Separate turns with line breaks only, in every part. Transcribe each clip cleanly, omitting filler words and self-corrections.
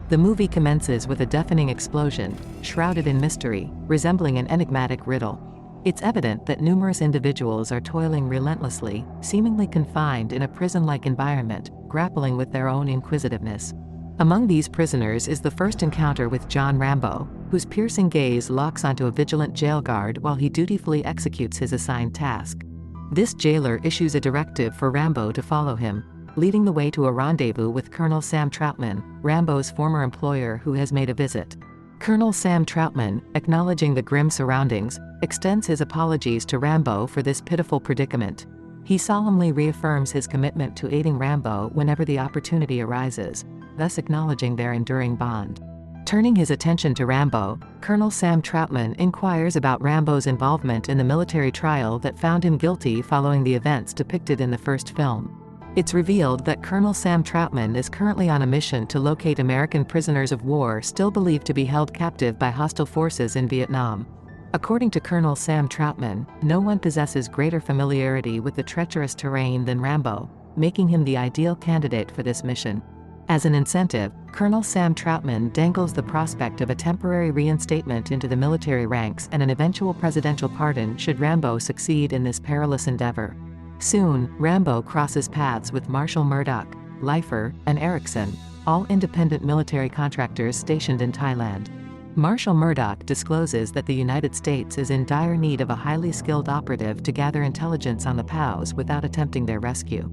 The movie commences with a deafening explosion, shrouded in mystery, resembling an enigmatic riddle. It's evident that numerous individuals are toiling relentlessly, seemingly confined in a prison-like environment, grappling with their own inquisitiveness. Among these prisoners is the first encounter with John Rambo, whose piercing gaze locks onto a vigilant jail guard while he dutifully executes his assigned task. This jailer issues a directive for Rambo to follow him, leading the way to a rendezvous with Colonel Sam Trautman, Rambo's former employer who has made a visit. Colonel Sam Trautman, acknowledging the grim surroundings, extends his apologies to Rambo for this pitiful predicament. He solemnly reaffirms his commitment to aiding Rambo whenever the opportunity arises, thus acknowledging their enduring bond. Turning his attention to Rambo, Colonel Sam Trautman inquires about Rambo's involvement in the military trial that found him guilty following the events depicted in the first film. It's revealed that Colonel Sam Trautman is currently on a mission to locate American prisoners of war still believed to be held captive by hostile forces in Vietnam. According to Colonel Sam Trautman, no one possesses greater familiarity with the treacherous terrain than Rambo, making him the ideal candidate for this mission. As an incentive, Colonel Sam Trautman dangles the prospect of a temporary reinstatement into the military ranks and an eventual presidential pardon should Rambo succeed in this perilous endeavor. Soon, Rambo crosses paths with Marshal Murdock, Lifer, and Ericson, all independent military contractors stationed in Thailand. Marshal Murdock discloses that the United States is in dire need of a highly skilled operative to gather intelligence on the POWs without attempting their rescue.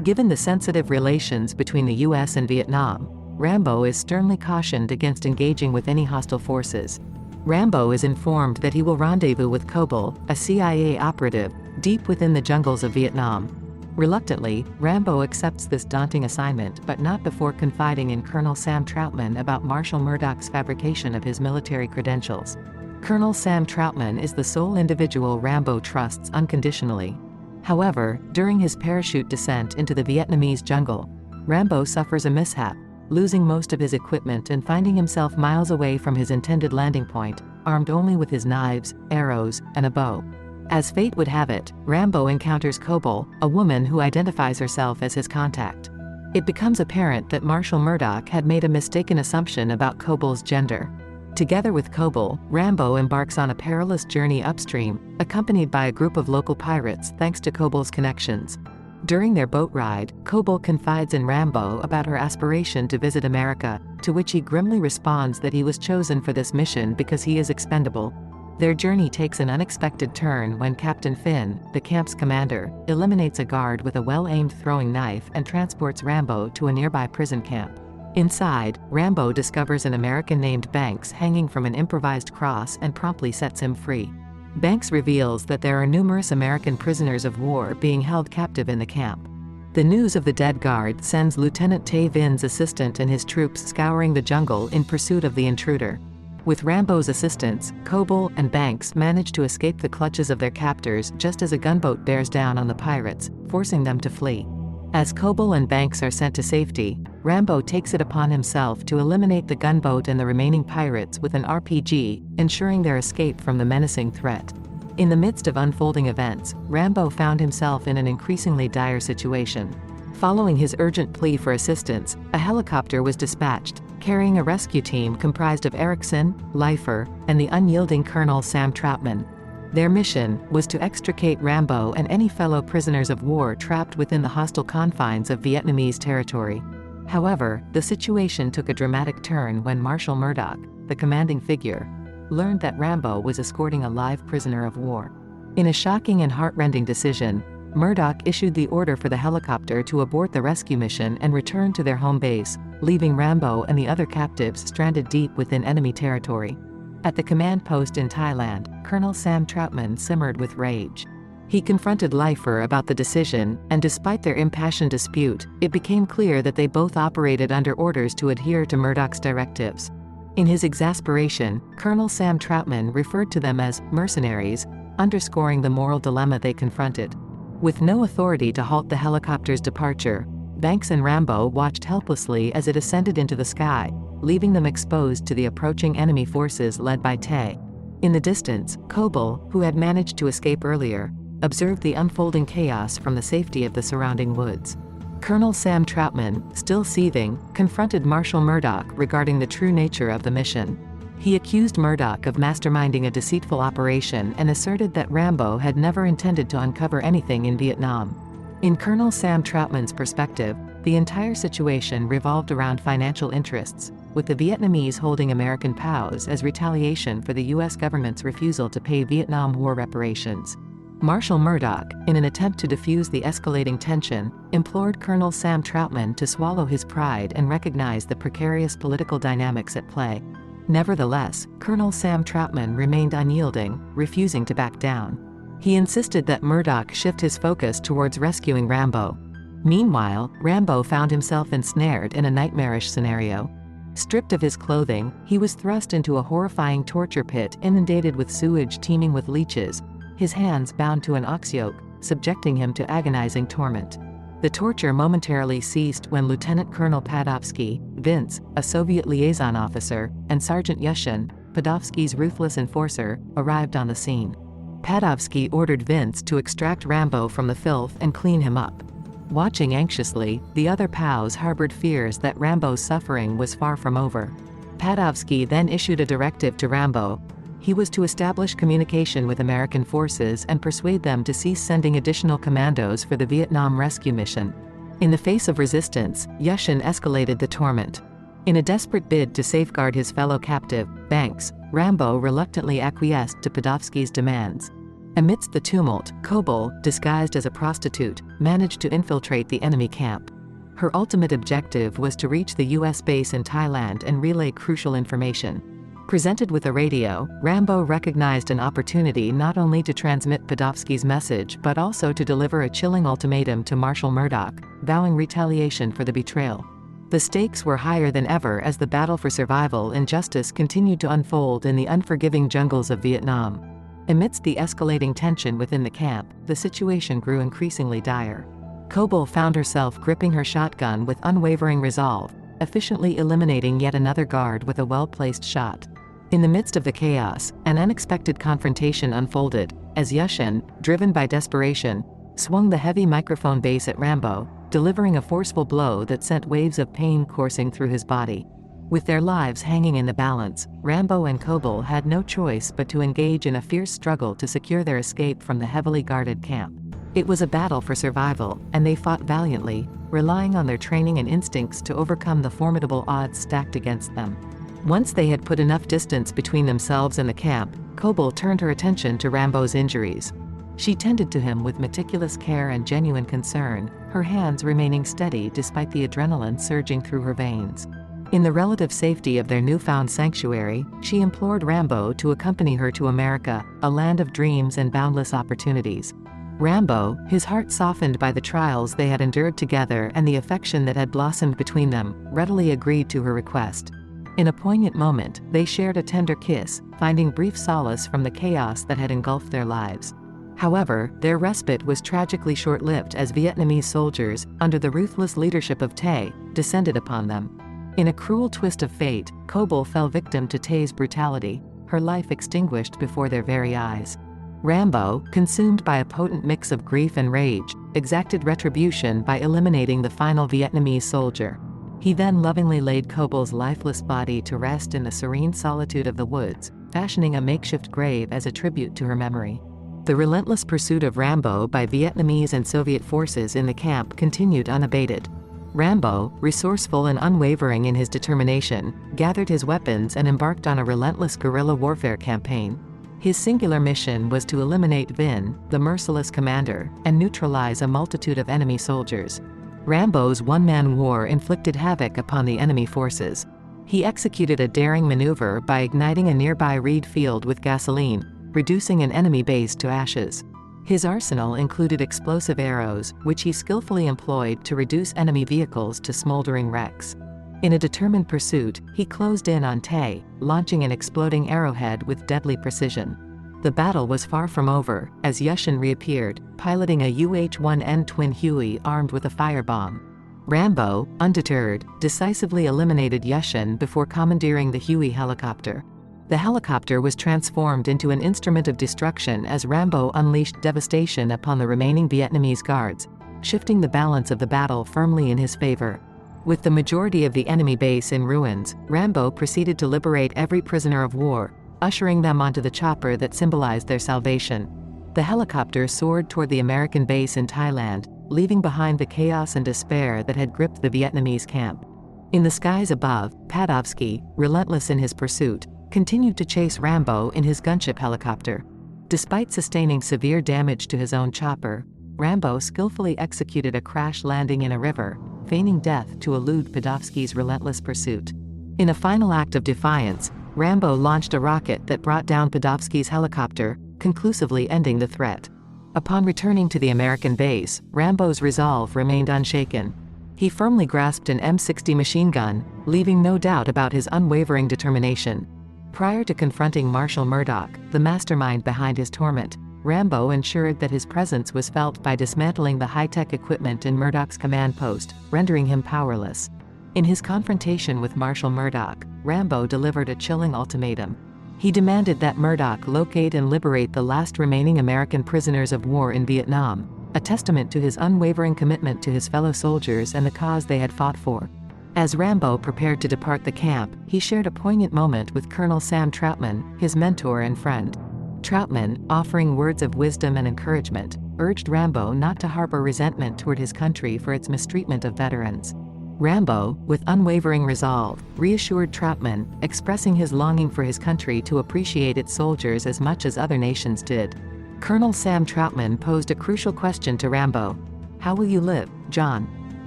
Given the sensitive relations between the US and Vietnam, Rambo is sternly cautioned against engaging with any hostile forces. Rambo is informed that he will rendezvous with Kobal, a CIA operative, deep within the jungles of Vietnam. Reluctantly, Rambo accepts this daunting assignment but not before confiding in Colonel Sam Trautman about Marshal Murdock's fabrication of his military credentials. Colonel Sam Trautman is the sole individual Rambo trusts unconditionally. However, during his parachute descent into the Vietnamese jungle, Rambo suffers a mishap, losing most of his equipment and finding himself miles away from his intended landing point, armed only with his knives, arrows, and a bow. As fate would have it, Rambo encounters Kobal, a woman who identifies herself as his contact. It becomes apparent that Marshal Murdock had made a mistaken assumption about Kobal's gender. Together with Kobal, Rambo embarks on a perilous journey upstream, accompanied by a group of local pirates thanks to Kobal's connections. During their boat ride, Kobal confides in Rambo about her aspiration to visit America, to which he grimly responds that he was chosen for this mission because he is expendable. Their journey takes an unexpected turn when Captain Vinh, the camp's commander, eliminates a guard with a well-aimed throwing knife and transports Rambo to a nearby prison camp. Inside, Rambo discovers an American named Banks hanging from an improvised cross and promptly sets him free. Banks reveals that there are numerous American prisoners of war being held captive in the camp. The news of the dead guard sends Lieutenant Tay Vinh's assistant and his troops scouring the jungle in pursuit of the intruder. With Rambo's assistance, Kobal and Banks manage to escape the clutches of their captors just as a gunboat bears down on the pirates, forcing them to flee. As Kobal and Banks are sent to safety, Rambo takes it upon himself to eliminate the gunboat and the remaining pirates with an RPG, ensuring their escape from the menacing threat. In the midst of unfolding events, Rambo found himself in an increasingly dire situation. Following his urgent plea for assistance, a helicopter was dispatched, carrying a rescue team comprised of Ericson, Lifer, and the unyielding Colonel Sam Trautman. Their mission was to extricate Rambo and any fellow prisoners of war trapped within the hostile confines of Vietnamese territory. However, the situation took a dramatic turn when Marshal Murdock, the commanding figure, learned that Rambo was escorting a live prisoner of war. In a shocking and heart-rending decision, Murdock issued the order for the helicopter to abort the rescue mission and return to their home base, leaving Rambo and the other captives stranded deep within enemy territory. At the command post in Thailand, Colonel Sam Trautman simmered with rage. He confronted Lifer about the decision, and despite their impassioned dispute, it became clear that they both operated under orders to adhere to Murdock's directives. In his exasperation, Colonel Sam Trautman referred to them as mercenaries, underscoring the moral dilemma they confronted. With no authority to halt the helicopter's departure, Banks and Rambo watched helplessly as it ascended into the sky, leaving them exposed to the approaching enemy forces led by Tay. In the distance, Kobal, who had managed to escape earlier, observed the unfolding chaos from the safety of the surrounding woods. Colonel Sam Trautman, still seething, confronted Marshal Murdock regarding the true nature of the mission. He accused Murdock of masterminding a deceitful operation and asserted that Rambo had never intended to uncover anything in Vietnam. In Colonel Sam Trautman's perspective, the entire situation revolved around financial interests, with the Vietnamese holding American POWs as retaliation for the U.S. government's refusal to pay Vietnam War reparations. Marshal Murdock, in an attempt to defuse the escalating tension, implored Colonel Sam Trautman to swallow his pride and recognize the precarious political dynamics at play. Nevertheless, Colonel Sam Trautman remained unyielding, refusing to back down. He insisted that Murdock shift his focus towards rescuing Rambo. Meanwhile, Rambo found himself ensnared in a nightmarish scenario. Stripped of his clothing, he was thrust into a horrifying torture pit inundated with sewage teeming with leeches, his hands bound to an ox yoke, subjecting him to agonizing torment. The torture momentarily ceased when Lieutenant Colonel Podovsky, Vinh, a Soviet liaison officer, and Sergeant Yushin, Podovsky's ruthless enforcer, arrived on the scene. Podovsky ordered Vinh to extract Rambo from the filth and clean him up. Watching anxiously, the other POWs harbored fears that Rambo's suffering was far from over. Podovsky then issued a directive to Rambo. He was to establish communication with American forces and persuade them to cease sending additional commandos for the Vietnam rescue mission. In the face of resistance, Yushin escalated the torment. In a desperate bid to safeguard his fellow captive, Banks, Rambo reluctantly acquiesced to Podovsky's demands. Amidst the tumult, Kobal, disguised as a prostitute, managed to infiltrate the enemy camp. Her ultimate objective was to reach the U.S. base in Thailand and relay crucial information. Presented with a radio, Rambo recognized an opportunity not only to transmit Podovsky's message but also to deliver a chilling ultimatum to Marshal Murdock, vowing retaliation for the betrayal. The stakes were higher than ever as the battle for survival and justice continued to unfold in the unforgiving jungles of Vietnam. Amidst the escalating tension within the camp, the situation grew increasingly dire. Kobal found herself gripping her shotgun with unwavering resolve, efficiently eliminating yet another guard with a well-placed shot. In the midst of the chaos, an unexpected confrontation unfolded, as Yushin, driven by desperation, swung the heavy microphone base at Rambo, delivering a forceful blow that sent waves of pain coursing through his body. With their lives hanging in the balance, Rambo and Kobal had no choice but to engage in a fierce struggle to secure their escape from the heavily guarded camp. It was a battle for survival, and they fought valiantly, relying on their training and instincts to overcome the formidable odds stacked against them. Once they had put enough distance between themselves and the camp, Kobal turned her attention to Rambo's injuries. She tended to him with meticulous care and genuine concern, her hands remaining steady despite the adrenaline surging through her veins. In the relative safety of their newfound sanctuary, she implored Rambo to accompany her to America, a land of dreams and boundless opportunities. Rambo, his heart softened by the trials they had endured together and the affection that had blossomed between them, readily agreed to her request. In a poignant moment, they shared a tender kiss, finding brief solace from the chaos that had engulfed their lives. However, their respite was tragically short-lived as Vietnamese soldiers, under the ruthless leadership of Tay, descended upon them. In a cruel twist of fate, Kobal fell victim to Tay's brutality, her life extinguished before their very eyes. Rambo, consumed by a potent mix of grief and rage, exacted retribution by eliminating the final Vietnamese soldier. He then lovingly laid Kobal's lifeless body to rest in the serene solitude of the woods, fashioning a makeshift grave as a tribute to her memory. The relentless pursuit of Rambo by Vietnamese and Soviet forces in the camp continued unabated. Rambo, resourceful and unwavering in his determination, gathered his weapons and embarked on a relentless guerrilla warfare campaign. His singular mission was to eliminate Vinh, the merciless commander, and neutralize a multitude of enemy soldiers. Rambo's one-man war inflicted havoc upon the enemy forces. He executed a daring maneuver by igniting a nearby reed field with gasoline, reducing an enemy base to ashes. His arsenal included explosive arrows, which he skillfully employed to reduce enemy vehicles to smoldering wrecks. In a determined pursuit, he closed in on Tay, launching an exploding arrowhead with deadly precision. The battle was far from over, as Yushin reappeared, piloting a UH-1N twin Huey armed with a firebomb. Rambo, undeterred, decisively eliminated Yushin before commandeering the Huey helicopter. The helicopter was transformed into an instrument of destruction as Rambo unleashed devastation upon the remaining Vietnamese guards. shifting the balance of the battle firmly in his favor. With the majority of the enemy base in ruins, Rambo proceeded to liberate every prisoner of war, ushering them onto the chopper that symbolized their salvation. The helicopter soared toward the American base in Thailand, leaving behind the chaos and despair that had gripped the Vietnamese camp. In the skies above, Podovsky, relentless in his pursuit, continued to chase Rambo in his gunship helicopter. Despite sustaining severe damage to his own chopper, Rambo skillfully executed a crash landing in a river, feigning death to elude Podovsky's relentless pursuit. In a final act of defiance, Rambo launched a rocket that brought down Podovsky's helicopter, conclusively ending the threat. Upon returning to the American base, Rambo's resolve remained unshaken. He firmly grasped an M60 machine gun, leaving no doubt about his unwavering determination. Prior to confronting Marshal Murdock, the mastermind behind his torment, Rambo ensured that his presence was felt by dismantling the high-tech equipment in Murdock's command post, rendering him powerless. In his confrontation with Marshal Murdock, Rambo delivered a chilling ultimatum. He demanded that Murdock locate and liberate the last remaining American prisoners of war in Vietnam, a testament to his unwavering commitment to his fellow soldiers and the cause they had fought for. As Rambo prepared to depart the camp, he shared a poignant moment with Colonel Sam Trautman, his mentor and friend. Trautman, offering words of wisdom and encouragement, urged Rambo not to harbor resentment toward his country for its mistreatment of veterans. Rambo, with unwavering resolve, reassured Trautman, expressing his longing for his country to appreciate its soldiers as much as other nations did. Colonel Sam Trautman posed a crucial question to Rambo. "How will you live, John?"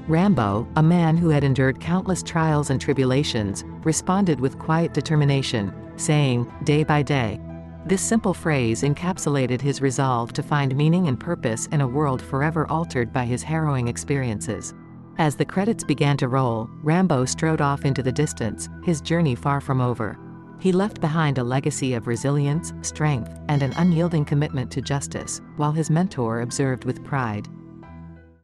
Rambo, a man who had endured countless trials and tribulations, responded with quiet determination, saying, "Day by day." This simple phrase encapsulated his resolve to find meaning and purpose in a world forever altered by his harrowing experiences. As the credits began to roll, Rambo strode off into the distance, his journey far from over. He left behind a legacy of resilience, strength, and an unyielding commitment to justice, while his mentor observed with pride.